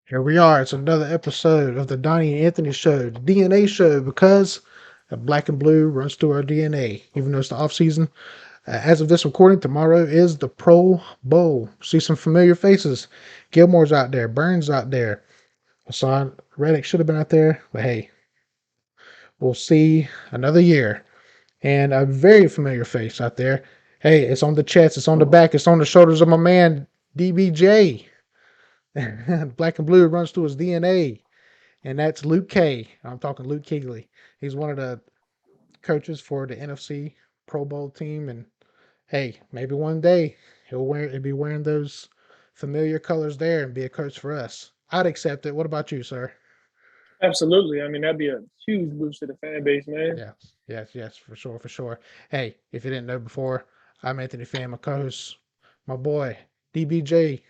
Here we are. It's another episode of the Donnie and Anthony Show, the DNA show, because black and blue runs through our DNA. Even though it's the off season, as of this recording, tomorrow is the Pro Bowl. See some familiar faces. Gilmore's out there. Burns out there. Hassan Reddick should have been out there, but hey, we'll see another year. And a very familiar face out there. Hey, it's on the chest, it's on the back, it's on the shoulders of my man DBJ. Black and blue runs through his DNA. And that's Luke K. I'm talking Luke Kuechly. He's one of the coaches for the NFC Pro Bowl team, and hey, maybe one day he'll be wearing those familiar colors there and be a coach for us. I'd accept it. What about you, sir? Absolutely. I mean, that'd be a huge boost to the fan base, man. Yeah, yes, for sure, for sure. Hey, if you didn't know before, I'm Anthony Fan, my co-host, my boy DBJ,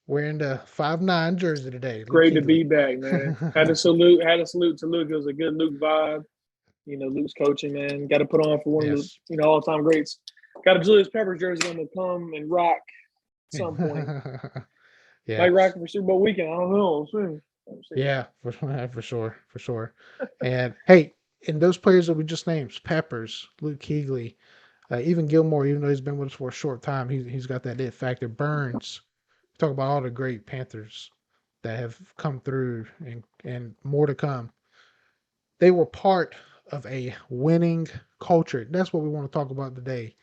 wearing the 5'9" jersey today, Luke Great to Kuechly. be back, man. Had to salute to Luke. It was a good Luke vibe. Luke's coaching, man. Got to put on for one of the Yes. all time greats. Got a Julius Peppers jersey I'm gonna come and rock at some point. Yeah. Might rock it for Super Bowl weekend. I don't know. We'll see. Yeah, for sure, for sure. And hey, and those players that we just named, Peppers, Luke Kuechly, even Gilmore, even though he's been with us for a short time, he's got that it factor. Burns, talk about all the great Panthers that have come through and more to come. They were part of a winning culture. That's what we want to talk about today.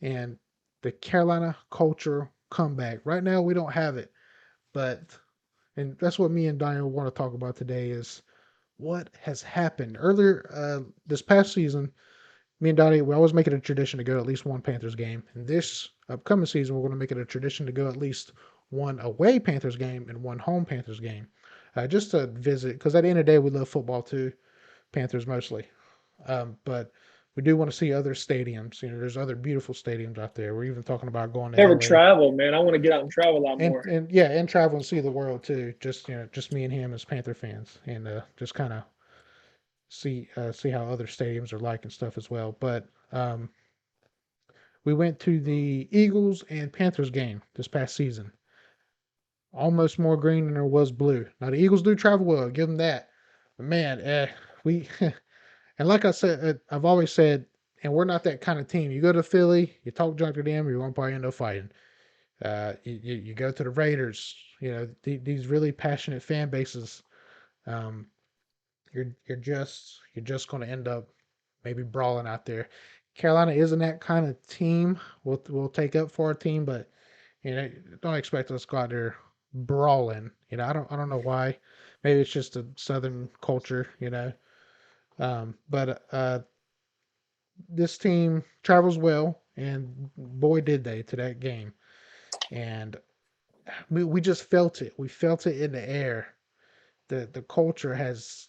And the Carolina culture comeback. Right now, we don't have it, but and that's what me and Daniel want to talk about today is what has happened earlier this past season. Me and Donnie, we always make it a tradition to go to at least one Panthers game. And this upcoming season, we're going to make it a tradition to go at least one away Panthers game and one home Panthers game, just to visit. Because at the end of the day, we love football too, Panthers mostly. But we do want to see other stadiums. There's other beautiful stadiums out there. We're even talking about going to Never LA travel, man. I want to get out and travel a lot more. and yeah, and travel and see the world too. Just just me and him as Panther fans, and just kind of see how other stadiums are like and stuff as well. But we went to the Eagles and Panthers game this past season. Almost more green than there was blue. Now the Eagles do travel well, give them that. But man, we and like I said, I've always said, and we're not that kind of team. You go to Philly, you talk junk to them, you're gonna probably end up fighting. You go to the Raiders, these really passionate fan bases. Um, you're just going to end up maybe brawling out there. Carolina isn't that kind of team. We'll take up for a team, but don't expect us to go out there brawling. I don't know why. Maybe it's just a Southern culture. But this team travels well, and boy did they to that game. And we just felt it. We felt it in the air. The culture has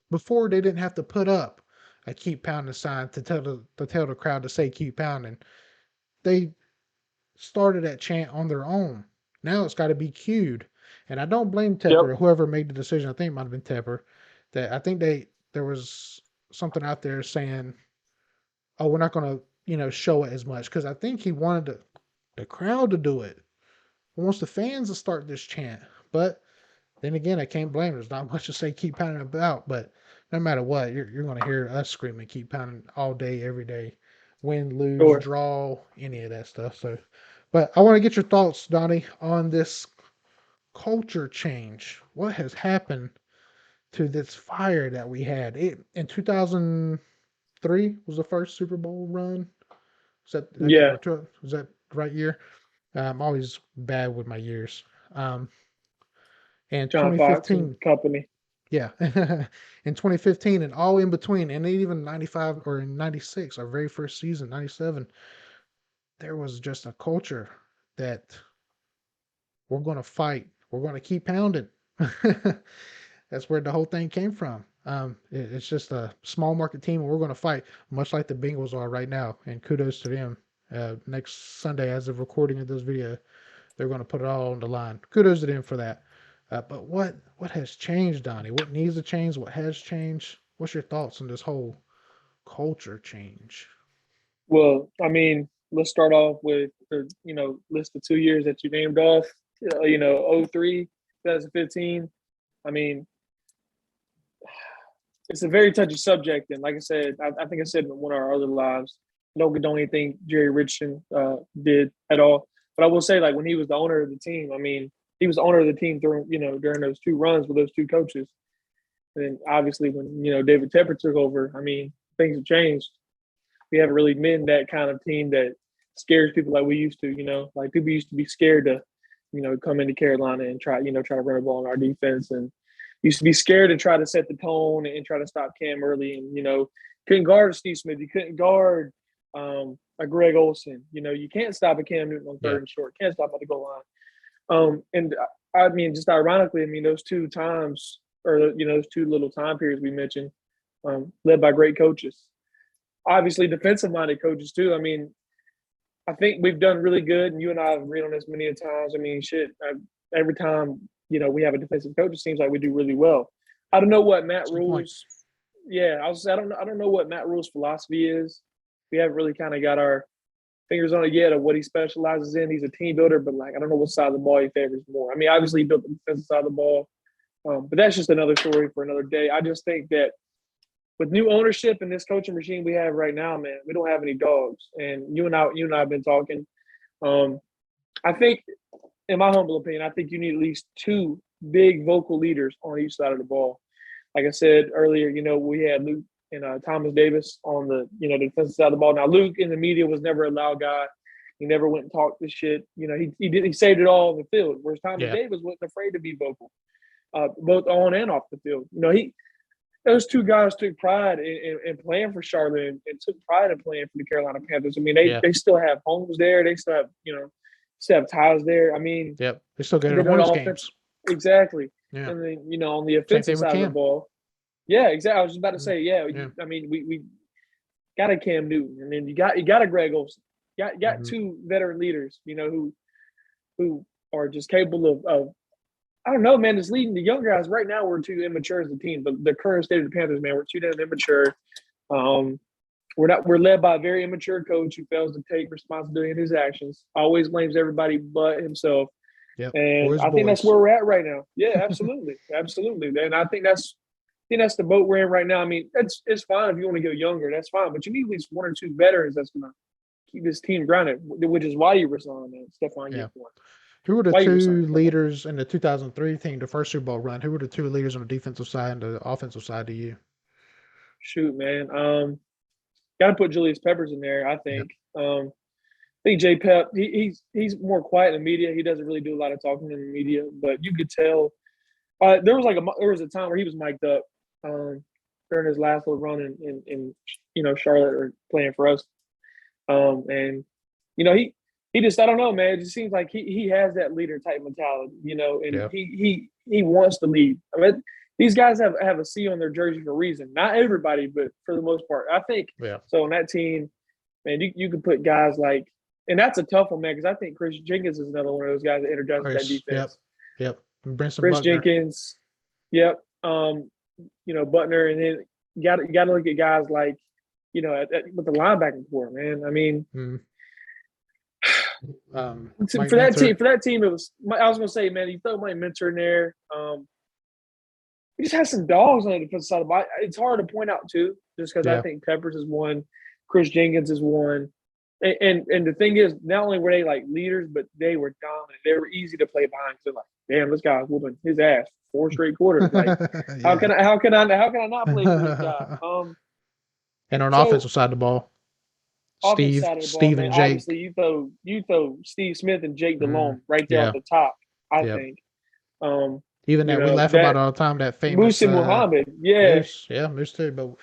before they didn't have to put up a keep pounding sign to tell the crowd to say keep pounding. They started that chant on their own. Now it's got to be cued, and I don't blame Tepper Yep. or whoever made the decision. I think it might have been Tepper. That I think there was something out there saying, "Oh, we're not going to show it as much," because I think he wanted the crowd to do it. He wants the fans to start this chant, but then again, I can't blame him. There's not much to say keep pounding about, but no matter what, you're going to hear us screaming keep pounding all day, every day. Win, lose, Sure. draw, any of that stuff. So, but I want to get your thoughts, Donnie, on this culture change. What has happened to this fire that we had? In 2003 was the first Super Bowl run. Was that did I get Yeah. or was that the right year? I'm always bad with my years. Um, and John Fox and 2015. company. Yeah. In 2015 and all in between, and even 95 or in 96, our very first season, 97, there was just a culture that we're going to fight. We're going to keep pounding. That's where the whole thing came from. It's just a small market team, and we're going to fight, much like the Bengals are right now. And kudos to them. Next Sunday, as of recording of this video, they're going to put it all on the line. Kudos to them for that. But what has changed, Donnie? What needs to change? What has changed? What's your thoughts on this whole culture change? Well, I mean, let's start off with the list of 2 years that you named off. '03. 2015. I mean, it's a very touchy subject, and like I said, I think I said in one of our other lives, no condone anything Jerry Richardson did at all. But I will say, like when he was the owner of the team, I mean, he was the owner of the team during those two runs with those two coaches. And obviously, when David Tepper took over, I mean, things have changed. We haven't really been that kind of team that scares people like we used to. Like people used to be scared to, come into Carolina and try to run a ball in our defense, and used to be scared to try to set the tone and try to stop Cam early, and couldn't guard Steve Smith, you couldn't guard a Greg Olson. You can't stop a Cam Newton on third and short, can't stop at the goal line. And I mean, just ironically, I mean, those two times, or those two little time periods we mentioned, led by great coaches. Obviously, defensive-minded coaches too. I mean, I think we've done really good, and you and I have agreed on this many times. I mean, every time we have a defensive coach, it seems like we do really well. I don't know what Matt Rule's. Yeah, I don't know what Matt Rule's philosophy is. We haven't really kind of got our fingers on it yet of what he specializes in. He's a team builder, but I don't know what side of the ball he favors more. I mean, obviously he built the defensive side of the ball, but that's just another story for another day. I just think that with new ownership and this coaching machine we have right now, man, we don't have any dogs. And you and I have been talking. I think, in my humble opinion, I think you need at least two big vocal leaders on each side of the ball. Like I said earlier, we had Luke and Thomas Davis on the defensive side of the ball. Now, Luke in the media was never a loud guy. He never went and talked this shit. He saved it all on the field. Whereas Thomas Davis wasn't afraid to be vocal, both on and off the field. Those two guys took pride in playing for Charlotte and took pride in playing for the Carolina Panthers. I mean, they still have homes there. They still have ties there. I mean, they still go to the Hornets games. Exactly. Yeah. And then on the offensive side of the ball, yeah, exactly. I was just about to say, I mean, we got a Cam Newton, and then you got a Greg Olson. You got two veteran leaders, who are just capable of. I don't know, man. Just leading the young guys right now, we're too immature as a team. But the current state of the Panthers, man, we're too damn immature. We're led by a very immature coach who fails to take responsibility in his actions. Always blames everybody but himself. Yep. And I think that's where we're at right now. Yeah, absolutely, absolutely. And I think that's the boat we're in right now. I mean, it's fine if you want to go younger, that's fine. But you need at least one or two veterans that's going to keep this team grounded, which is why you resigned, man. Stephon Gilmore. Who were the two leaders in the 2003 team, the first Super Bowl run? Who were the two leaders on the defensive side and the offensive side to you? Shoot, man. Got to put Julius Peppers in there, I think. Yep. I think J. Pep, he's more quiet in the media. He doesn't really do a lot of talking in the media, but you could tell. There was a time where he was mic'd up during his last little run in Charlotte or playing for us, and he just, I don't know, man. It just seems like he has that leader type mentality, and he wants to lead. I mean, these guys have a C on their jersey for a reason. Not everybody, but for the most part, I think. Yeah. So on that team, man, you can put guys like, and that's a tough one, man, because I think Chris Jenkins is another one of those guys that energizes that defense. Yep. Chris Jenkins. Yep. Butner, and then you got to look at guys like, with the linebacking core, man. I mean. For that team, it was. I was gonna say, man, you throw Mike Minter in there. We just had some dogs on the defensive side of the ball. It's hard to point out too, just because I think Peppers is one, Chris Jenkins is one, and the thing is, not only were they like leaders, but they were dominant. They were easy to play behind. So like, damn, this guy's whooping his ass 4 straight quarters. Like, how can I not play for this guy? And on the offensive side of the ball. Steve and Jake. Obviously, you throw Steve Smith and Jake Delhomme right there at the top. I think. Even that we laugh about all the time. That famous Musa Muhammad, Moose too. But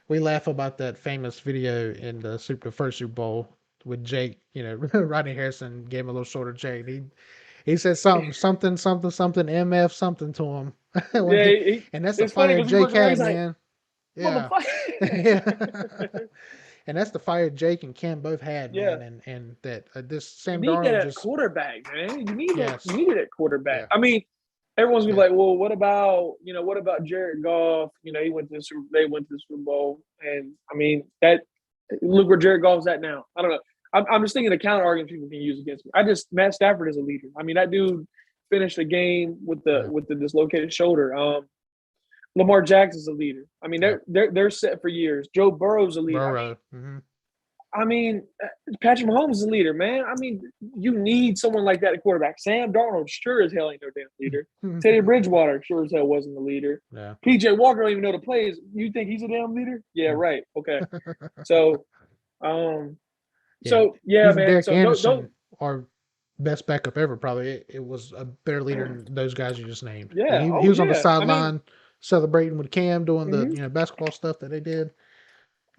we laugh about that famous video in the first Super Bowl with Jake. Rodney Harrison gave him a little shorter Jake. He said something MF something to him. And that's the fire Jake had, man. And that's the fire Jake and Cam both had, man. And that this Sam Darnold just at quarterback, man. You need it at quarterback. Yeah. I mean, everyone's gonna be like, well, what about Jared Goff? They went to the Super Bowl, and I mean look where Jared Goff's at now. I don't know. I'm just thinking the counter argument people can use against me. Matt Stafford is a leader. I mean, that dude finish a game with the dislocated shoulder. Lamar Jackson's a leader. I mean, they're set for years. Joe Burrow's a leader. Burrow. I mean, Patrick Mahomes is a leader, man. I mean, you need someone like that at quarterback. Sam Darnold sure as hell ain't no damn leader. Teddy Bridgewater sure as hell wasn't a leader. Yeah. PJ Walker don't even know the plays. You think he's a damn leader? Yeah, right. Okay. So, man. Derek So Anderson, our best backup ever, probably. It was a better leader than those guys you just named. Yeah, he was on the yeah. sideline celebrating with Cam, doing the basketball stuff that they did.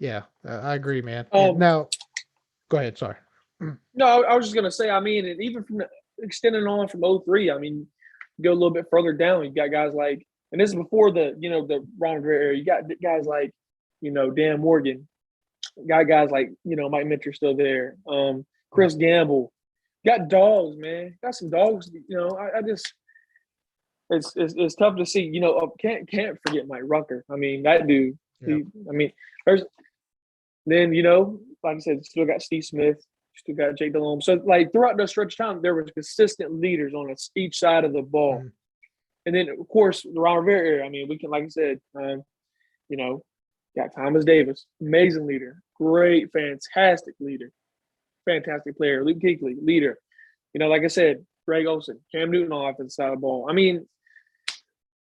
Yeah, I agree, man. Now, go ahead. Sorry. No, I was just gonna say. I mean, and even from extending on from 03, I mean, go a little bit further down. You got guys like, and this is before the Ron Rivera era. You got guys like, Dan Morgan. Got guys like Mike Mitchell still there. Chris Gamble. Got dogs, man. Got some dogs. I just it's tough to see. Can't forget Mike Rucker. I mean, that dude. Yeah. There's then like I said, still got Steve Smith, still got Jake Delhomme. So like throughout the stretch of time, there were consistent leaders on each side of the ball. And then of course the Ron Rivera era. I mean, we can, like I said, got Thomas Davis, amazing leader, great, fantastic leader, fantastic player. Luke Kuechly, leader. Like I said, Greg Olsen, Cam Newton on the offensive side of the ball. I mean,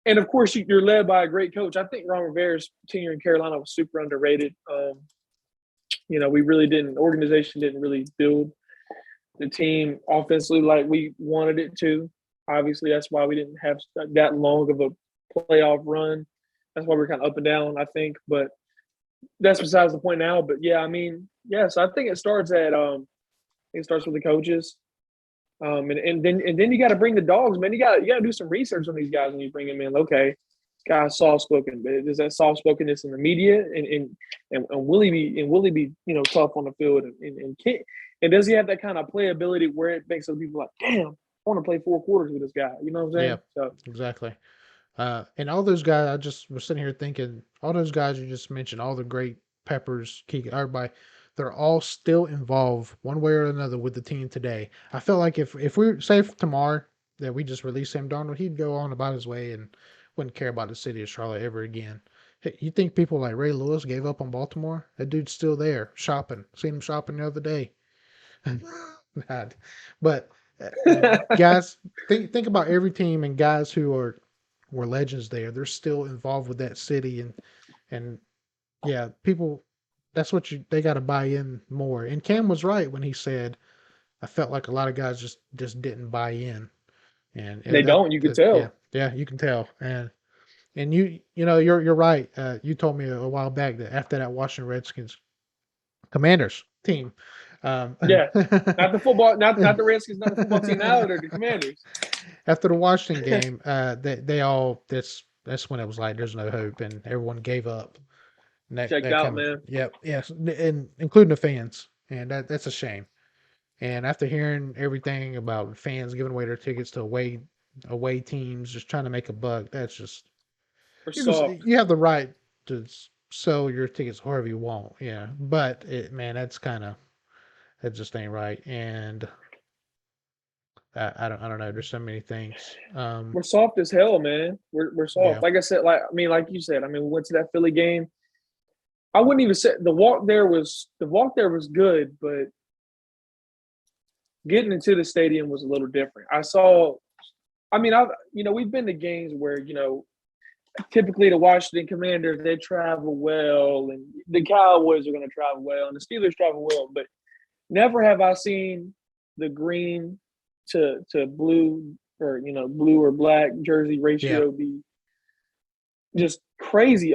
and of course you're led by a great coach. I think Ron Rivera's tenure in Carolina was super underrated. Organization didn't really build the team offensively like we wanted it to. Obviously, that's why we didn't have that long of a playoff run. That's why we're kind of up and down, I think. But that's besides the point now. But yeah, I mean, so I think it starts with the coaches. And then you got to bring the dogs, man. You got to do some research on these guys when you bring them in. Okay, guy's soft spoken. Is that soft spokenness in the media? And will he be tough on the field? And does he have that kind of playability where it makes other people like, damn, I want to play 4 quarters with this guy? You know what I'm saying? Yeah, so exactly. And all those guys, I just was sitting here thinking, all those guys you just mentioned, all the great Peppers, Keegan, everybody, they're all still involved one way or another with the team today. I feel like if we say tomorrow that we just release Sam Darnold, he'd go on about his way and wouldn't care about the city of Charlotte ever again. Hey, you think people like Ray Lewis gave up on Baltimore? That dude's still there shopping. Seen him shopping the other day. But guys, think about every team and guys who were legends there. They're still involved with that city and yeah, people. That's what they got to buy in more. And Cam was right when he said, "I felt like a lot of guys just didn't buy in." And they don't. You can tell. Yeah, you can tell. And you're right. You told me a while back that after that Washington Redskins Commanders team. Not the football, not the Redskins, not the football team now, they're the Commanders. After the Washington game, they all that's when it was like there's no hope and everyone gave up. Checked out, man. Yep, yes, and including the fans, and that's a shame. And after hearing everything about fans giving away their tickets to away teams, just trying to make a buck, that's just you have the right to sell your tickets however you want, yeah. But that just ain't right. And I don't know. There's so many things. We're soft as hell, man. We're soft. Yeah. Like I said, like you said, we went to that Philly game. I wouldn't even say the walk there was good, but getting into the stadium was a little different. We've been to games where, typically the Washington Commanders, they travel well, and the Cowboys are going to travel well, and the Steelers travel well, but never have I seen the green to blue or, blue or black jersey ratio be just crazy.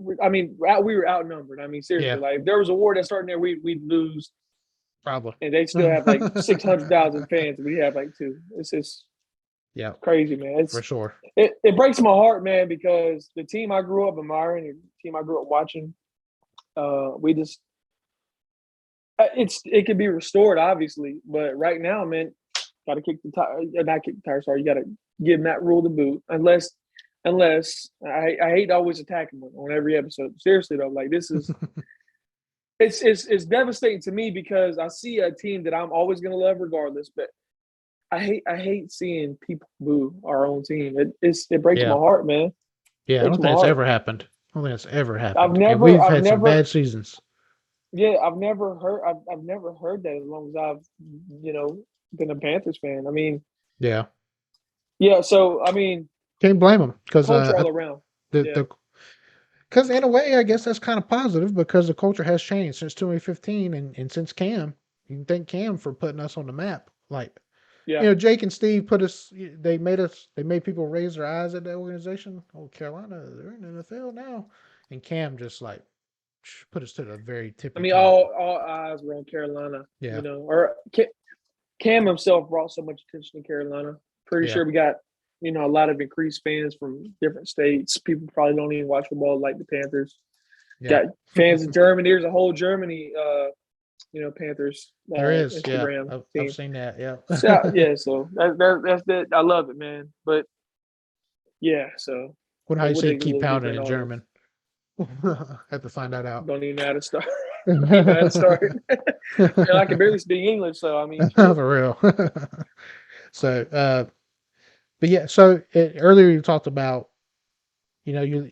We were outnumbered. Seriously, like if there was a war that started there, we'd lose. Probably. And they still have like 600,000 fans. We have like 2. It's just crazy, man. It's for sure. It breaks my heart, man, because the team I grew up admiring, the team I grew up watching, it can be restored, obviously, but right now, man, gotta kick the tire. Not kick the tire. Sorry, you gotta give Matt Rule the boot, unless I hate to always attack him on every episode. Seriously though, like this is it's devastating to me because I see a team that I'm always gonna love regardless, but I hate seeing people boo our own team. It breaks my Yeah. heart, man. Yeah. I Breaks don't my think it's heart. ever happened. I don't think it's ever I've happened. And never we've I've had some never bad seasons. yeah, I've never heard that as long as I've you know been a Panthers fan. I mean, Yeah. yeah, so I mean, Can't blame them because culture all around. Yeah. the because in a way, I guess that's kind of positive because the culture has changed since 2015 and since Cam. You can thank Cam for putting us on the map. Like, Yeah. Jake and Steve put us. They made people raise their eyes at that organization. Oh, Carolina, they're in the NFL now, and Cam just like put us to the very I tippy mean, top. all eyes were on Carolina, Yeah, or Cam himself brought so much attention to Carolina. Pretty yeah, sure we got, a lot of increased fans from different states. People probably don't even watch football like the Panthers. yeah. Got fans in Germany. There's a whole Germany, Panthers There is. Yeah, Instagram I've team. seen that. Yeah. So yeah, so that's that. I love it, man. But yeah, so What how you we'll say dig a keep little deeper pounding in in all this. German? Have to find that out. Don't even know how to start. Don't even know how to start. And I can barely speak English, so I mean, shit. For real. So, but yeah, so earlier you talked about, you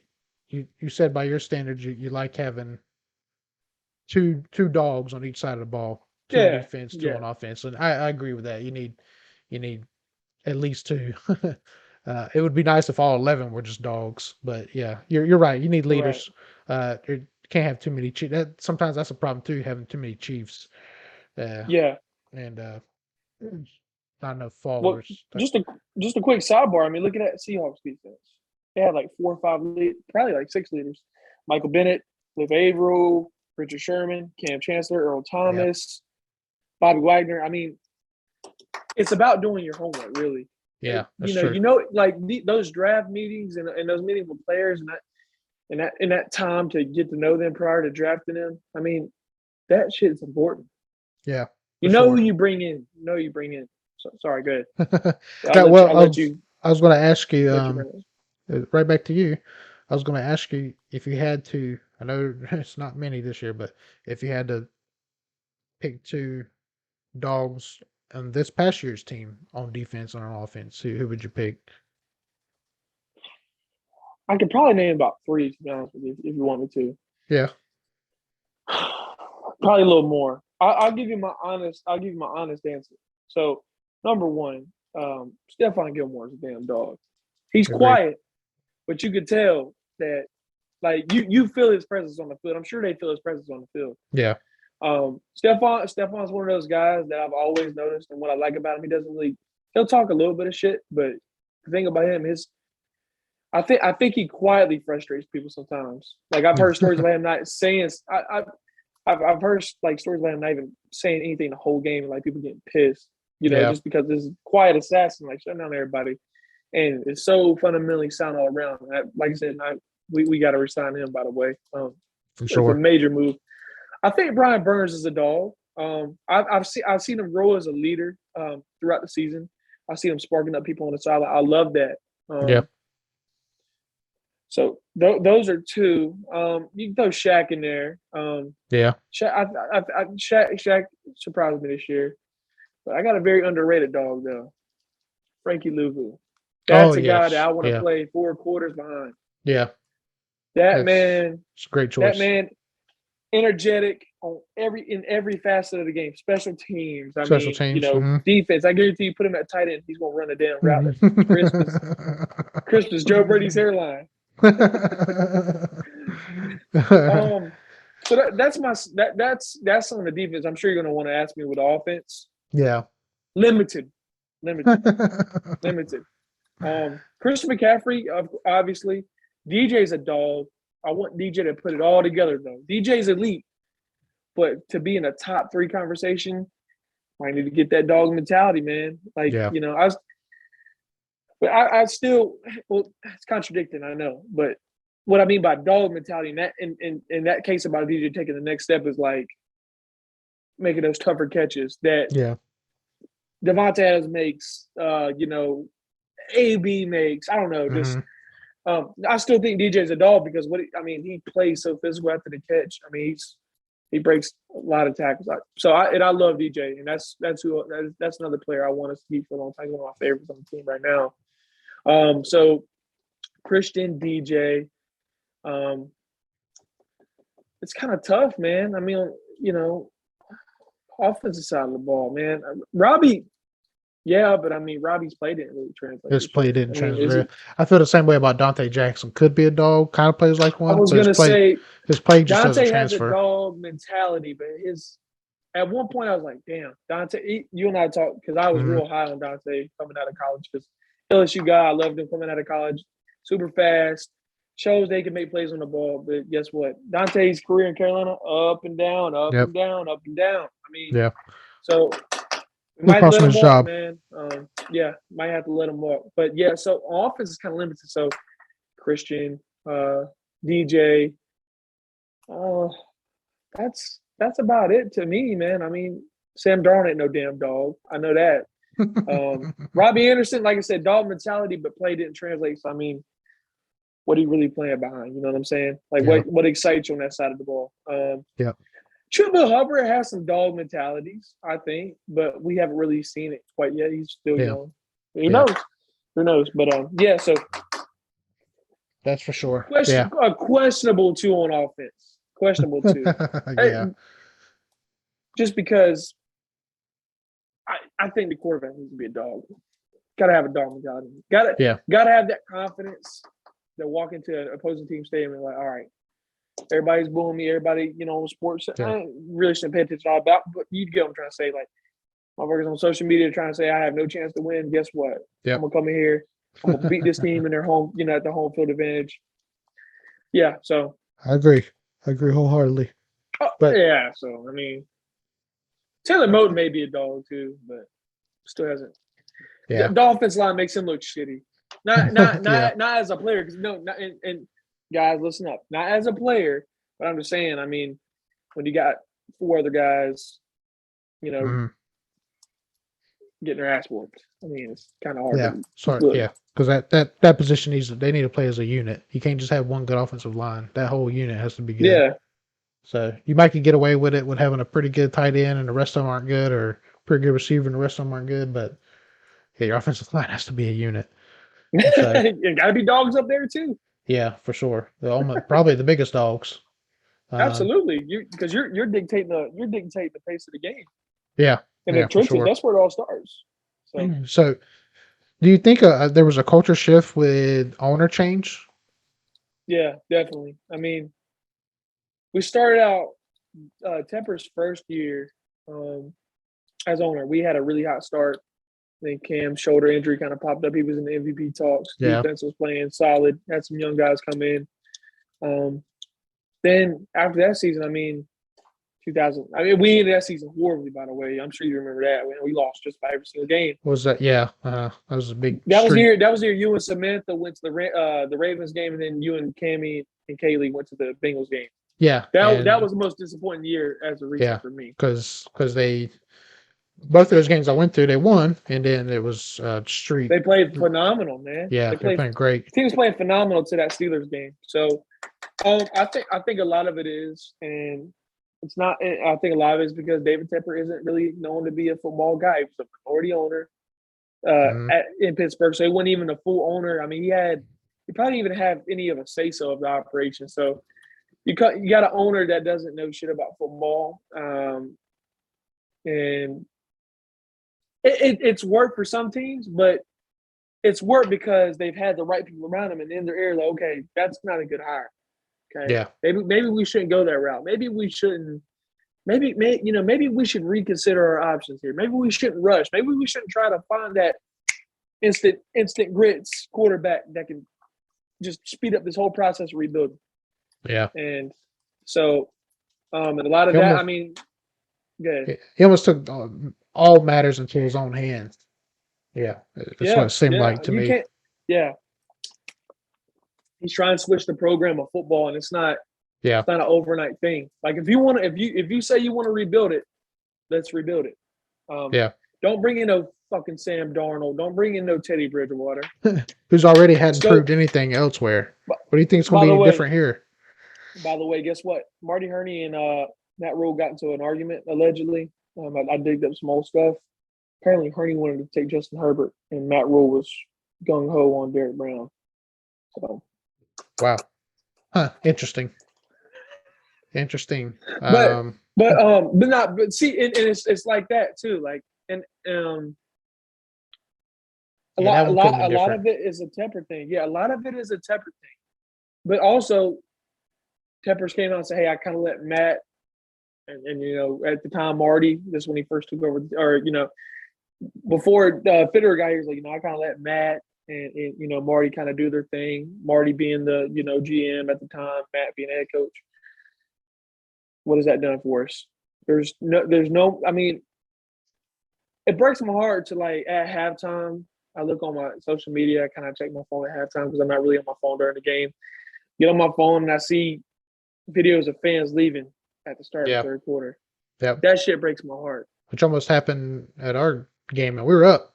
said by your standards you like having two dogs on each side of the ball, two on Yeah, defense, two yeah, on offense, and I agree with that. You need at least two. It would be nice if all 11 were just dogs, but yeah, you're right. You need right. leaders. You can't have too many chiefs. Sometimes that's a problem too, having too many chiefs. Yeah. And not enough Well, followers. just a quick sidebar. I mean, look at that Seahawks defense. They had like 4 or 5 probably like 6 leaders. Michael Bennett, Cliff Averill, Richard Sherman, Cam Chancellor, Earl Yep. Thomas, Bobby Wagner. I mean, it's about doing your homework, really. Yeah, that's true. Like those draft meetings and those meetings with players and that time to get to know them prior to drafting them. I mean, that shit is important. Yeah, You for know who sure. you bring in. You know who you bring in. So, sorry, go ahead. That well, I'll let you I was going to ask you, bring it. right back to you. I was going to ask you if you had to. I know it's not many this year, but if you had to pick two dogs on this past year's team on defense and on offense, who would you pick? I could probably name about 3 to be honest with you, if you want me to. Yeah. Probably a little more. I'll give you my honest. I'll give you my honest answer. So, number one, Stephon Gilmore is a damn dog. He's Agreed. quiet, but you could tell that, like you feel his presence on the field. I'm sure they feel his presence on the field. Yeah. Stephon's one of those guys that I've always noticed, and what I like about him, he'll talk a little bit of shit, but the thing about him is, I think he quietly frustrates people sometimes. Like I've heard stories about him not saying. I've heard like stories about him not even saying anything the whole game, and like people getting pissed, Yeah. just because this quiet assassin like shutting down everybody, and it's so fundamentally sound all around. Like I said, we got to resign him, by the way. For It's a sure. major move. I think Brian Burns is a dog. I've seen him grow as a leader throughout the season. I've seen him sparking up people on the sideline. I love that. Yeah. So those are two. You can throw Shaq in there. Yeah. Shaq surprised me this year, but I got a very underrated dog though, Frankie Louvu. That's a guy that Yes. I want to Yeah. play 4 quarters behind. Yeah. That man, it's a great choice. that man, energetic in every facet of the game. Special teams. Special teams. Defense. I guarantee you, put him at tight end, he's gonna run a damn route. Crisp as Joe Brady's hairline. So that's on the defense. I'm sure you're gonna want to ask me with offense. Yeah. Limited. Chris McCaffrey, obviously. DJ's a dog. I want DJ to put it all together though. DJ's elite, but to be in a top 3 conversation, I need to get that dog mentality, man. Like, Yeah. I still, well, it's contradicting, I know, but what I mean by dog mentality in that case about DJ taking the next step is like making those tougher catches that Devontae Adams makes, AB makes. I don't know, just I still think DJ's a dog because he plays so physical after the catch. I mean, He breaks a lot of tackles. I love DJ, and that's another player I want to keep for a long time. He's one of my favorites on the team right now. So Christian, DJ. It's kind of tough, man. I mean, offensive side of the ball, man. Robbie, yeah, but I mean, Robbie's play didn't really translate. His play didn't I mean, transfer. I feel the same way about Dante Jackson. Could be a dog, kind of plays like I one, was but gonna say his play just doesn't Dante has a transfer. dog mentality, but at one point I was like, damn, Dante. You and I talked because I was Mhm. real high on Dante coming out of college because LSU guy, I loved him coming out of college, super fast, shows they can make plays on the ball. But guess what? Dante's career in Carolina, up and down, up Yep. and down, up and down. I mean, Yeah. so we It might cost let him him his walk, job. man. Yeah, might have to let him walk. But yeah, so offense is kind of limited. So Christian, DJ, that's about it to me, man. I mean, Sam Darnold ain't no damn dog. I know that. Robbie Anderson, like I said, dog mentality, but play didn't translate. So I mean, what are you really playing behind? You know what I'm saying? Like Yeah. what excites you on that side of the ball? Yeah. Chuba Hubbard has some dog mentalities, I think, but we haven't really seen it quite yet. He's still young. Who knows? Who knows? But yeah, so that's for sure. questionable too on offense. Questionable too. Yeah. Just because I think the quarterback needs to be a dog. Got to have a dog mentality. Got to have that confidence to walk into an opposing team stadium and like, all right, everybody's booing me. Everybody, on sports, I really shouldn't pay attention to all about. But you get what I'm trying to say. Like, motherfuckers on social media trying to say I have no chance to win. Guess what? I'm gonna come in here. I'm gonna beat this team in their home. At the home field advantage. Yeah. So I agree wholeheartedly. But yeah. So I mean, Taylor Moton may be a dog too, but still hasn't. Yeah. The Dolphins line makes him look shitty. Not as a player, because and guys, listen up. Not as a player, but I'm just saying. I mean, when you got 4 other guys, getting their ass whooped. I mean, it's kind of hard. Yeah, because that position they need to play as a unit. You can't just have one good offensive line. That whole unit has to be good. Yeah. So you might get away with it with having a pretty good tight end and the rest of them aren't good, or pretty good receiver and the rest of them aren't good. But yeah, your offensive line has to be a unit. So, you got to be dogs up there too. Yeah, for sure. Probably the biggest dogs. Absolutely, because you're dictating the pace of the game. Yeah, in the trenches, sure. That's where it all starts. So do you think there was a culture shift with owner change? Yeah, definitely. I mean, we started out Tepper's first year as owner. We had a really hot start. Then Cam's shoulder injury kind of popped up. He was in the MVP talks. Yeah. Defense was playing solid. Had some young guys come in. Then after that season, I mean, we ended that season horribly, by the way. I'm sure you remember that. We lost just by every single game. Was that? Yeah, that was a big. That was the year you and Samantha went to the Ravens game, and then you and Cammie and Kaylee went to the Bengals game. Yeah, that was the most disappointing year as a recent for me. Because they both of those games I went through, they won, and then it was street. They played phenomenal, man. Yeah, they're playing great. The team was playing phenomenal to that Steelers game. So, I think a lot of it is, and it's not. I think a lot of it is because David Tepper isn't really known to be a football guy. He was a minority owner in Pittsburgh, so he wasn't even a full owner. I mean, he probably didn't even have any of a say so of the operation. So, you got an owner that doesn't know shit about football, and it's worked for some teams, but it's worked because they've had the right people around them, and in their ear, like, okay, that's not a good hire. Okay. Yeah. Maybe we shouldn't go that route. Maybe we shouldn't. Maybe we should reconsider our options here. Maybe we shouldn't rush. Maybe we shouldn't try to find that instant grits quarterback that can just speed up this whole process of rebuilding. Yeah. And so, and a lot of that, I mean, good. He almost took all matters into his own hands. Yeah, that's what it seemed like to me. Yeah. He's trying to switch the program of football, and it's not. Yeah, it's not an overnight thing. Like if you say you want to rebuild it, let's rebuild it. Don't bring in no fucking Sam Darnold. Don't bring in no Teddy Bridgewater, who's already hadn't proved anything elsewhere. What do you think is going to be different here? By the way, guess what? Marty Hurney and Matt Rule got into an argument allegedly. I digged up some old stuff. Apparently, Hurney wanted to take Justin Herbert, and Matt Rule was gung ho on Derek Brown. So, Wow. Huh. Interesting. Interesting. but but see, and it's like that too. Like, and a Yeah, that lot, a one could have lot, been a lot different. of it is a Tepper thing. Yeah, a lot of it is a Tepper thing. But also, Teppers came out and said, "Hey, I kind of let Matt and you know at the time Marty, this when he first took over, or you know before Fitterer got here, he's like, you know, I kind of let Matt and you know Marty kind of do their thing. Marty being the you know GM at the time, Matt being head coach. What has that done for us? There's no. I mean, it breaks my heart to like at halftime. I look on my social media. I kind of check my phone at halftime because I'm not really on my phone during the game. Get on my phone and I see videos of fans leaving at the start of Yeah. the third quarter. Yep. That shit breaks my heart. Which almost happened at our game, and we were up.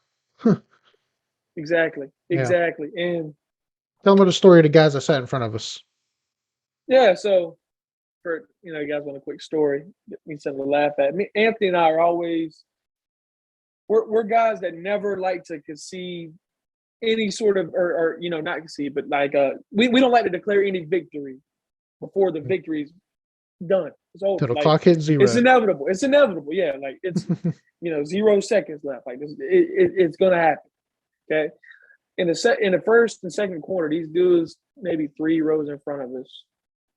Exactly. Yeah. Exactly. And Tell them the story of the guys that sat in front of us. yeah, so for you know, you guys want a quick story, get me something to laugh at. Me, Anthony and I are always we're guys that never like to concede any sort of or you know, not concede, but like we don't like to declare any victory before the victory is done. It's over. Till the Like clock hit zero. it's inevitable. It's inevitable. Yeah, like it's you know 0 seconds left. Like it's gonna happen. Okay. In the first and second quarter, these dudes maybe 3 rows in front of us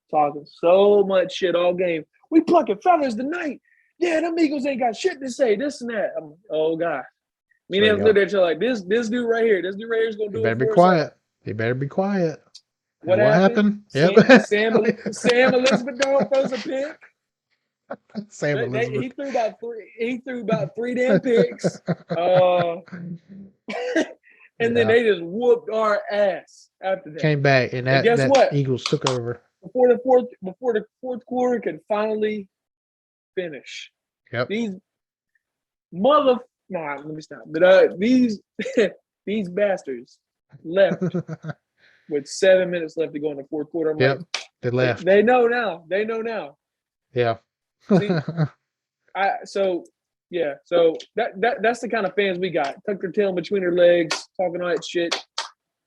talking so much shit all game. We plucking feathers tonight. Yeah, them Eagles ain't got shit to say. This and that. Oh god. Me and him looked at each other like this dude right here. This dude right here is gonna do it for us all. They better be quiet. What What happened? Yep. Sam Elizabeth throws a pick. Sam Elizabeth. He threw about three damn picks. And then they just whooped our ass after that. Came back and guess that what? Eagles took over. Before the fourth quarter could finally finish. Yep. These let me stop. But these bastards left with 7 minutes left to go in the fourth quarter. I'm like, they left. They know now. Yeah. See, so that's the kind of fans we got. Tuck their tail between their legs, talking all that shit.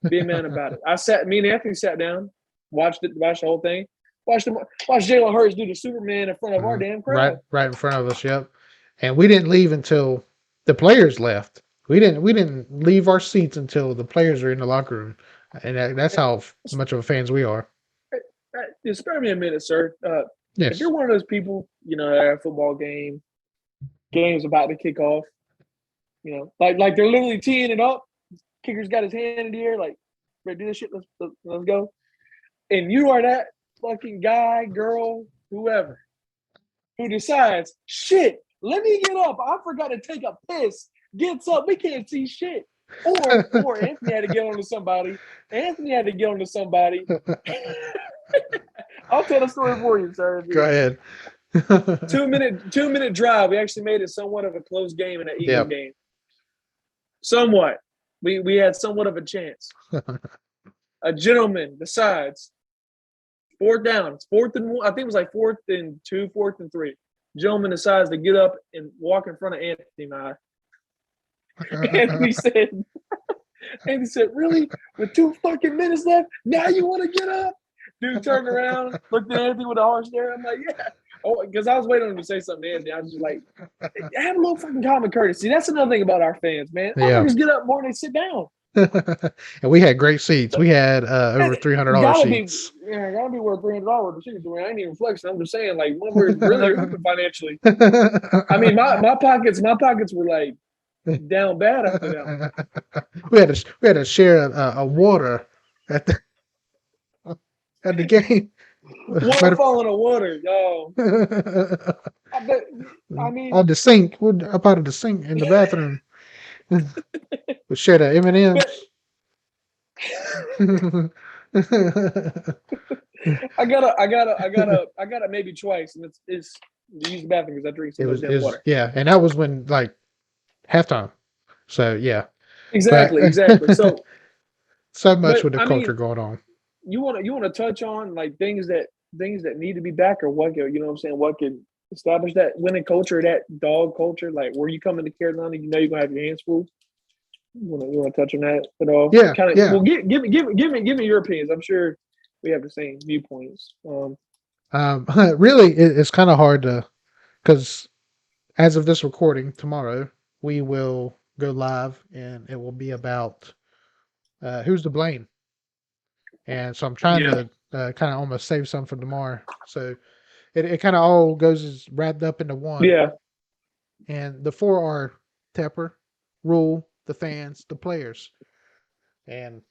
Be a man about it. Me and Anthony sat down, watched the whole thing. Watched Jalen Hurts do the Superman in front of our damn crowd. Right in front of us, yep. And we didn't leave until the players left. We didn't leave our seats until the players were in the locker room. And that's how much of a fans we are. Spare me a minute, sir. Yes. If you're one of those people, you know, at a football game's about to kick off, you know, like they're literally teeing it up. Kicker's got his hand in the air, like, ready to do this shit. Let's go. And you are that fucking guy, girl, whoever, who decides, shit, let me get up. I forgot to take a piss. Gets up. We can't see shit. Or Anthony had to get on to somebody. I'll tell the story for you, sir. Go ahead. 2-minute drive. We actually made it somewhat of a close game in an Eagle game. Somewhat. We had somewhat of a chance. A gentleman decides, fourth down. It's 4th and 1. I think it was like 4th and 2, 4th and 3. Gentleman decides to get up and walk in front of Anthony and I. Anthony said, really? With 2 fucking minutes left? Now you want to get up? Dude turned around, looked at Anthony with a harsh stare. I'm like, yeah. Oh, because I was waiting on him to say something to Anthony. I was just like, have a little fucking common courtesy. That's another thing about our fans, man. Motherfuckers get up more and they sit down. And we had great seats. We had over $300 seats. Gotta be worth $300 the seats. I ain't even flexing. I'm just saying, like, when we're really hurting financially. I mean, my pockets were like down bad after that. We had to share a water at the game. One fall in the water, yo. I mean, on the sink. We're up out of the sink in the bathroom. We shared the M&Ms. I gotta maybe twice, and it's to use the bathroom because I drink so much damn water. Yeah, and that was when like halftime. So yeah, exactly. So much with the culture going on. You want to touch on like things that need to be back, or what? You know what I'm saying? What can establish that winning culture, that dog culture. Like where you come into Carolina, you know you're gonna have your hands full. You want to touch on that at all? Yeah, Kind of. yeah. Well, give me your opinions. I'm sure we have the same viewpoints. Really, it's kind of hard to, because as of this recording tomorrow, we will go live and it will be about who's to blame. And so I'm trying Yeah. to kind of almost save some for tomorrow. So it kind of all goes is wrapped up into one. Yeah. And the four are Tepper, Rule, the fans, the players. And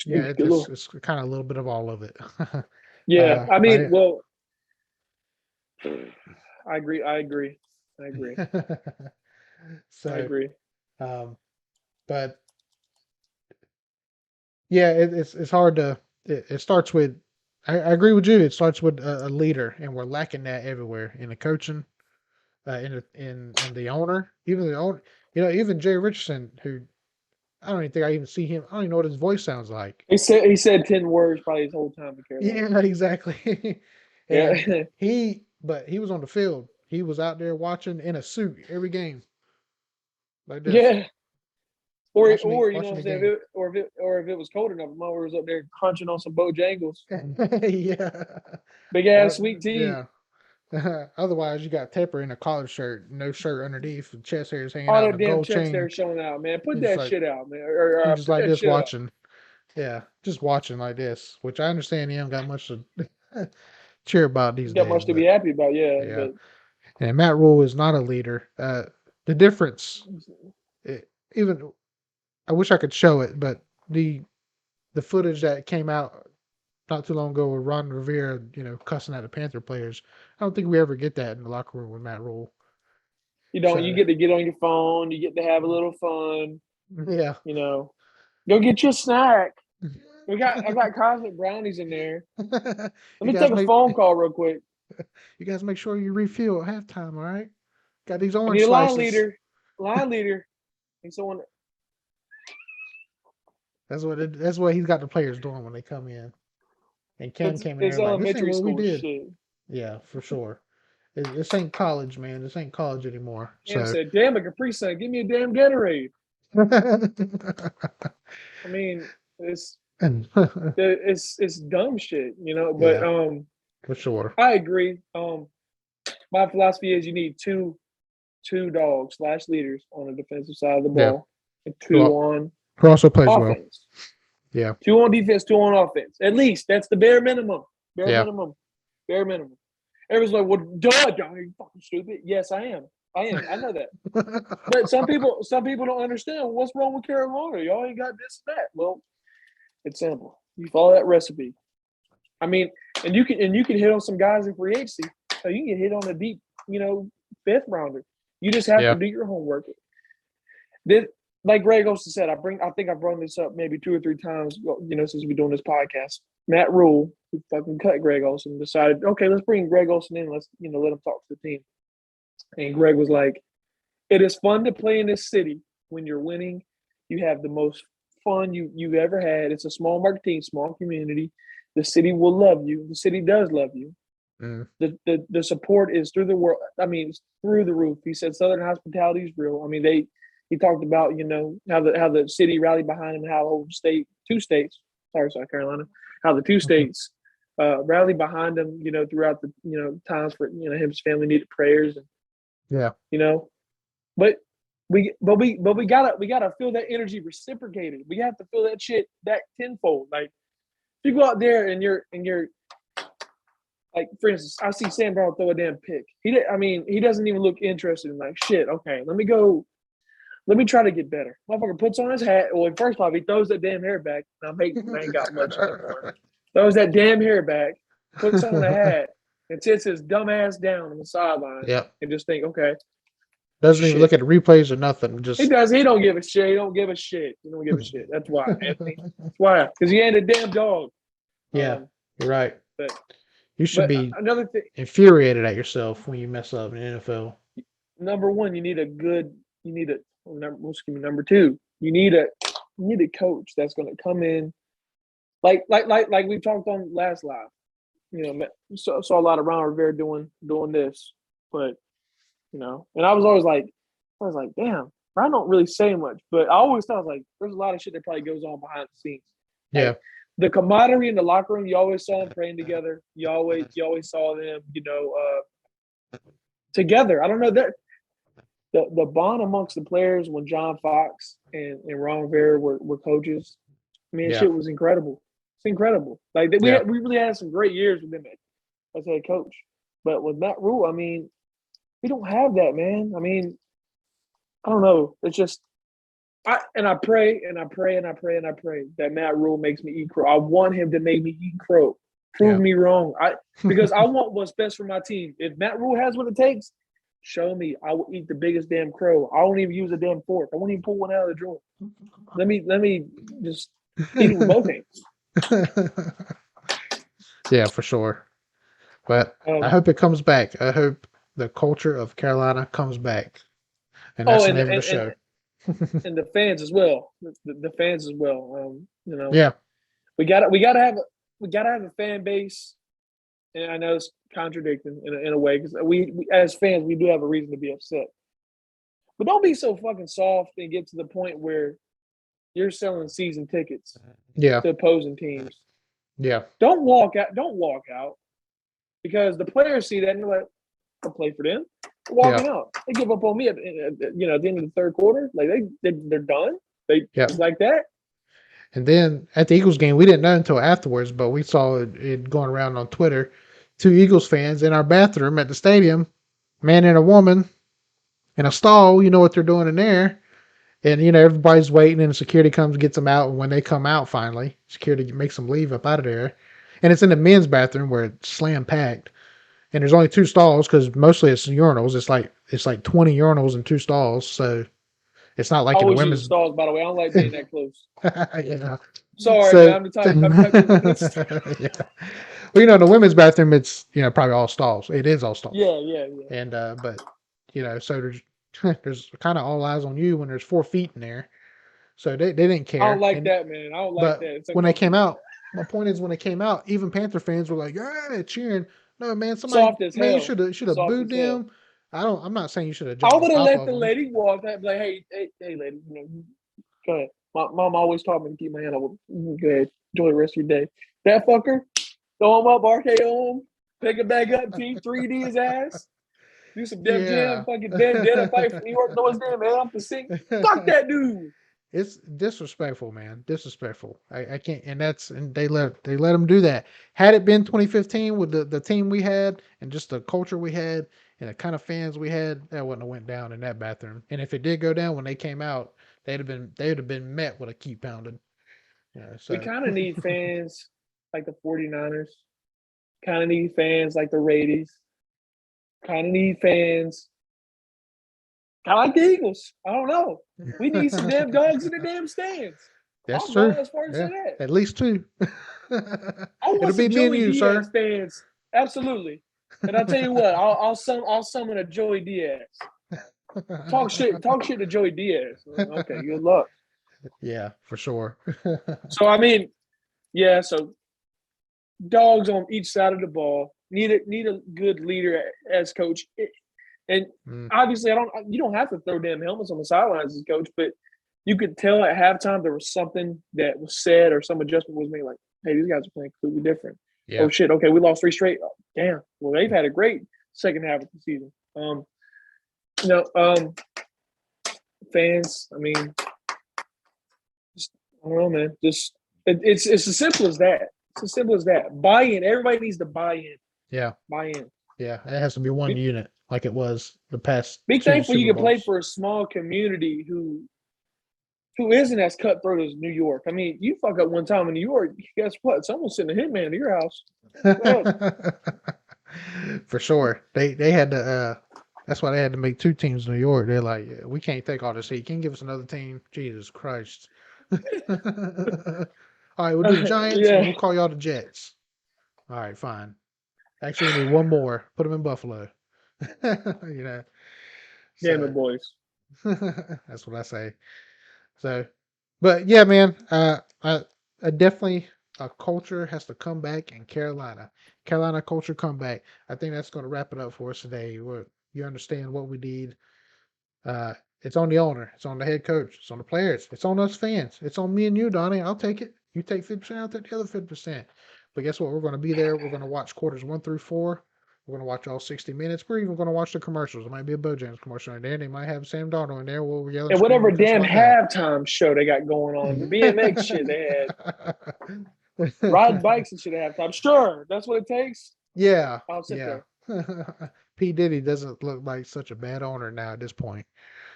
yeah, Good Lord. it's kind of a little bit of all of it. Yeah. I mean, But well, I agree. I agree. I agree. I so, agree. um, but yeah, it's hard to. It starts with. I agree with you. It starts with a leader, and we're lacking that everywhere in the coaching, in the owner, even the owner. Even Jay Richardson, who I don't even think I even see him. I don't even know what his voice sounds like. He said 10 words probably his whole time in Carolina. Yeah, exactly. Yeah. And but he was on the field. He was out there watching in a suit every game, like this, Yeah. Or you know watching what the I'm saying, game. or if it was cold enough, Mo was up there crunching on some Bojangles, Yeah, big ass sweet tea. yeah. Otherwise, you got Tepper in a collared shirt, no shirt underneath, and chest hairs hanging All out, and that a damn gold chest chain. hair showing out, man. Put He's just that like shit out, man. Or he's just put like that this shit up. watching. Yeah, just watching like this, which I understand he haven't got much to cheer about these Got days, much to be but happy about, yeah. yeah. But And Matt Rule is not a leader. The difference, even I wish I could show it, but the footage that came out not too long ago with Ron Rivera, cussing at the Panther players, I don't think we ever get that in the locker room with Matt Rule. you don't. You So get to get on your phone. You get to have a little fun. yeah. You know, go get your snack. I got cosmic brownies in there. Let you me guys take a make phone call real quick. you guys make sure you refill at halftime, all right? Got these I need orange a line slices. leader. Line leader. And someone. That's what he's got the players doing when they come in. And Ken came in It's there like, this ain't elementary what we school did. shit. Yeah, for sure. This ain't college, man. This ain't college anymore. Cam So said, "Damn a Capri Sun, give me a damn Gatorade." I mean, it's dumb shit, But yeah, for sure. I agree. My philosophy is you need two dogs / leaders on the defensive side of the Yeah. ball, and two on Who also plays well. offense. Yeah. Two on defense, two on offense. At least that's the bare minimum. Bare Yeah. minimum. Bare minimum. Everyone's like, "Well, duh, are you fucking stupid?" Yes, I am. I know that. But some people don't understand what's wrong with Carolina. Y'all ain't got this and that. Well, it's simple. You follow that recipe. I mean, and you can hit on some guys in free agency. So you can hit on a deep, fifth rounder. You just have Yeah. to do your homework. This, like Greg Olson said, I think I've brought this up maybe 2 or 3 times, since we've been doing this podcast. Matt Rule, who fucking cut Greg Olson, decided, okay, let's bring Greg Olson in. Let's, let him talk to the team. And Greg was like, it is fun to play in this city when you're winning. You have the most fun you've ever had. It's a small market team, small community. The city will love you. The city does love you. Mm. The support is through the world. I mean, it's through the roof. He said Southern hospitality is real. I mean, he talked about how the city rallied behind him, how the whole two states, sorry, South Carolina, how the two states rallied behind him, throughout the times for his family needed prayers, and Yeah. but we gotta feel that energy reciprocated. We have to feel that shit that tenfold. Like if you go out there and you're like, for instance, I see Sam Brown throw a damn pick. He doesn't even look interested in, like, shit. Okay, let me try to get better. Motherfucker puts on his hat. Well, first off, he throws that damn hair back. And I'm hating. I ain't got much anymore. Throws that damn hair back, puts on a hat, and sits his dumb ass down on the sideline. Yep. And just think, okay. Doesn't even look at the replays or nothing. Just He does. He don't give a shit. He don't give a shit. He don't give a shit. That's why, Anthony. That's why. Because he ain't a damn dog. Yeah, you're right. But you should be another thing. Infuriated at yourself when you mess up in the NFL. Number one, number two, you need a coach that's going to come in, like we talked on last live. saw a lot of Ron Rivera doing this, but and I was always like, damn, Ron don't really say much, but I always thought like there's a lot of shit that probably goes on behind the scenes. Yeah. Like the camaraderie in the locker room, you always saw them praying together. You always saw them, together. I don't know that the bond amongst the players when John Fox and Ron Rivera were coaches. I mean, Yeah. shit was incredible. It's incredible. Like we Yeah. we really had some great years with them as head coach. But with Matt Rule, I mean, we don't have that, man. I mean, I don't know. It's just I pray and I pray and I pray and I pray that Matt Rule makes me eat crow. I want him to make me eat crow. Prove Yeah. me wrong. Because I want what's best for my team. If Matt Rule has what it takes, show me. I will eat the biggest damn crow. I won't even use a damn fork. I won't even pull one out of the drawer. Let me just eat it with both hands. Yeah, for sure. But I hope it comes back. I hope the culture of Carolina comes back. And that's the name of the show. And the fans as well. The fans as well. Yeah. We gotta have a fan base. And I know it's contradicting in a way because we as fans we do have a reason to be upset. But don't be so fucking soft and get to the point where you're selling season tickets Yeah. to opposing teams. Yeah. Don't walk out because the players see that and they're like, I'll play for them. They're walking out. They give up on me at the end of the third quarter. Like they're done. It's like that. And then at the Eagles game, we didn't know until afterwards, but we saw it going around on Twitter. 2 Eagles fans in our bathroom at the stadium, man and a woman in a stall. You know what they're doing in there. And, everybody's waiting and security comes and gets them out. And when they come out finally, security makes them leave up out of there. And it's in the men's bathroom where it's slam packed. And there's only 2 stalls because mostly it's urinals. It's like 20 urinals and 2 stalls. So it's not like I in the always use women's stalls, by the way. I don't like being that close. Yeah. Sorry, So, man. I'm the type. yeah. Well, in the women's bathroom, it's probably all stalls. It is all stalls. Yeah. And but so there's kind of all eyes on you when there's 4 feet in there. So they didn't care. I don't like that, man. I don't like that. When they came out, my point is when they came out, even Panther fans were like, "Yeah, cheering." No, man, Soft as hell. You should have booed them. I'm not saying you should have. I would have let the lady walk. I'd be like, hey, lady, go ahead. My mom always taught me to keep my hand up. Go ahead, enjoy the rest of your day. That fucker, throw him up, RKO him, pick it back up, team 3D his ass. Do some Def Jam, fucking dead fight for New York. No one's there, man. I'm to sing. Fuck that dude. It's disrespectful, man. Disrespectful. I can't, and they let them do that. Had it been 2015 with the team we had and just the culture we had and the kind of fans we had, that wouldn't have went down in that bathroom. And if it did go down when they came out, they'd have been met with a keep pounding. So we kind of need fans like the 49ers. Kind of need fans like the Raiders. Kind of need fans. I like the Eagles. I don't know. We need some damn dogs in the damn stands. That's true. As far as that. At least 2. It'll be me and you, sir. Fans. Absolutely. And I'll tell you what, I'll summon a Joey Diaz. Talk shit to Joey Diaz. Okay, good luck. Yeah, for sure. So I mean, yeah. So dogs on each side of the ball. Need a good leader as coach. And obviously, you don't have to throw damn helmets on the sidelines as coach, but you could tell at halftime there was something that was said or some adjustment was made. Like, hey, these guys are playing completely different. Yeah. Oh shit! Okay, we lost 3 straight. Oh, damn. Well, they've had a great second half of the season. Fans. I mean, just, I don't know, man. Just it's as simple as that. It's as simple as that. Buy in. Everybody needs to buy in. Yeah. Buy in. Yeah, it has to be one unit like it was the past. Be thankful you can play for a small community who isn't as cutthroat as New York. I mean, you fuck up one time in New York, guess what? Someone's sending a hitman to your house. For sure. They had to that's why they had to make 2 teams in New York. They're like, yeah, we can't take all this heat. Can you give us another team? Jesus Christ. All right, we'll do the Giants and we'll call y'all the Jets. All right, fine. Actually, we need one more. Put them in Buffalo. Damn it, boys. That's what I say. So, but yeah, man, I definitely a culture has to come back in Carolina. Carolina culture come back. I think that's going to wrap it up for us today. You understand what we need. It's on the owner. It's on the head coach. It's on the players. It's on us fans. It's on me and you, Donnie. I'll take it. You take 50%, I'll take the other 50%. But guess what? We're going to be there. We're going to watch quarters 1 through 4. We're going to watch all 60 minutes. We're even going to watch the commercials. There might be a Bojangles commercial in there. They might have Sam Darnold in there. We'll yell and And scream whatever and cuss damn like that. halftime show they got going on, the BMX shit they had, riding bikes and shit at halftime. Sure, that's what it takes. Yeah, I'll sit yeah. there. P. Diddy doesn't look like such a bad owner now at this point.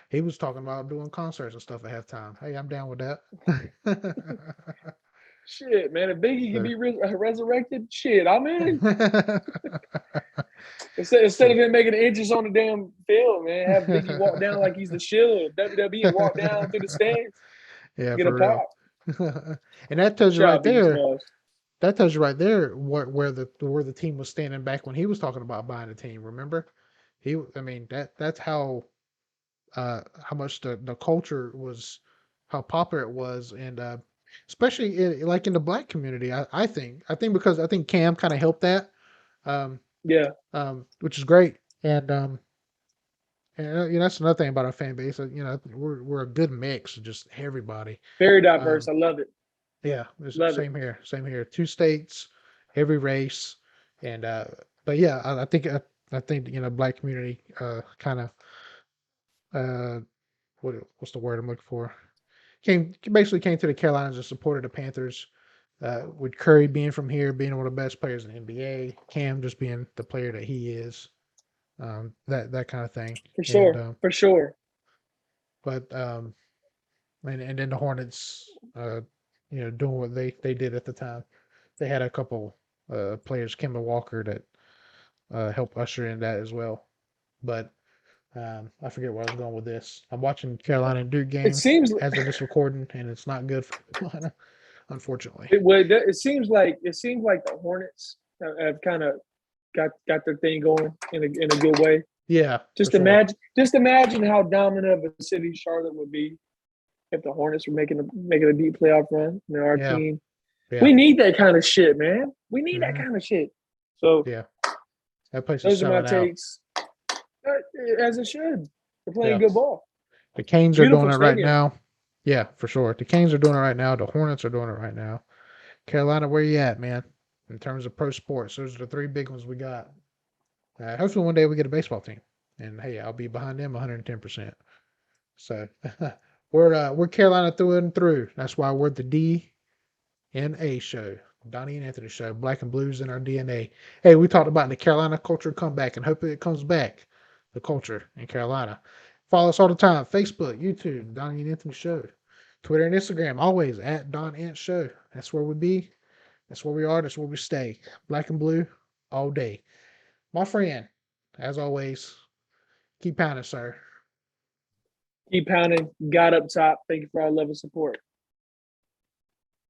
He was talking about doing concerts and stuff at halftime. Hey, I'm down with that. Shit, man. If Biggie can So, be resurrected, shit, I'm in. so Instead of him making inches on the damn field, man, have Biggie walk down like he's the Shield of WWE and walk down through the stands, yeah, get a for real. pop. And that tells you Shout right out Biggie there. Smalls. That tells you right there where the team was standing back when he was talking about buying a team. Remember, I mean that's how much the culture was, how popular it was, and especially like in the black community. I think because I think Cam kind of helped that, um, Yeah, which is great. And that's another thing about our fan base. We're a good mix of just everybody. very diverse. Um, I love it. yeah, it's Love it. same here. Same here. 2 states, every race, and but yeah, I think black community kind of what's the word I'm looking for? Basically came to the Carolinas and supported the Panthers. With Curry being from here, being one of the best players in the NBA, Cam just being the player that he is, that kind of thing. For And sure. For sure. but and then the Hornets, doing what they did at the time. They had a couple players, Kemba Walker, that helped usher in that as well. But I forget where I was going with this. I'm watching Carolina and Duke It game seems as of this recording, and it's not good for Carolina, unfortunately. it seems like the Hornets have kind of got their thing going in a good way. Yeah, for Just sure. imagine how dominant of a city Charlotte would be if the Hornets were making a deep playoff run. Our Yeah, team, yeah, we need that kind of shit, man. We need that hmm kind of shit. So yeah. That place is those are my selling out. takes. As it should. They're playing Yeah, good ball. the Canes are doing Beautiful it right stadium. now. Yeah, for sure. The Canes are doing it right now. The Hornets are doing it right now. Carolina, where you at, man? In terms of pro sports, those are the 3 big ones we got. Hopefully one day we get a baseball team, and hey, I'll be behind them 110%. So we're Carolina through and through. That's why we're the DNA show, Donnie and Anthony show, Black and Blues in our DNA. Hey, we talked about the Carolina culture comeback, and hopefully it comes back. The culture in Carolina. Follow us all the time: Facebook, YouTube, Donnie and Anthony show, Twitter and Instagram. Always at Don Ant Show. That's where we be. That's where we are. That's where we stay. Black and blue all day. My friend, as always, keep pounding, sir. Keep pounding. God up top. Thank you for our love and support.